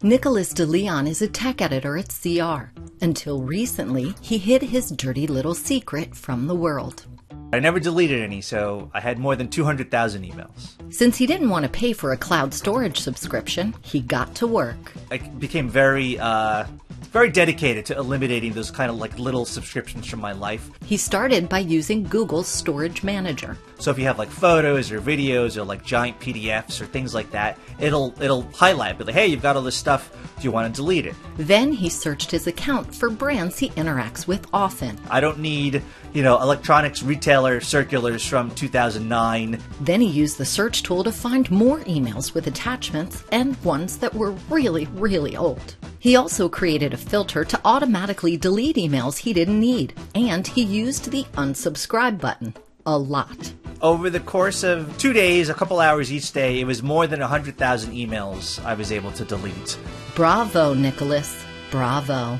Nicholas DeLeon is a tech editor at CR. Until recently, he hid his dirty little secret from the world. I never deleted any, so I had more than 200,000 emails. Since he didn't want to pay for a cloud storage subscription, he got to work. I became very dedicated to eliminating those kind of like little subscriptions from my life. He started by using Google's Storage Manager. So if you have like photos or videos or like giant PDFs or things like that, it'll highlight, be like, hey, you've got all this stuff, do you want to delete it? Then he searched his account for brands he interacts with often. I don't need, electronics retailer circulars from 2009. Then he used the search tool to find more emails with attachments and ones that were really, really old. He also created a filter to automatically delete emails he didn't need, and he used the unsubscribe button a lot. Over the course of 2 days, a couple hours each day, it was more than 100,000 emails I was able to delete. Bravo, Nicholas. Bravo.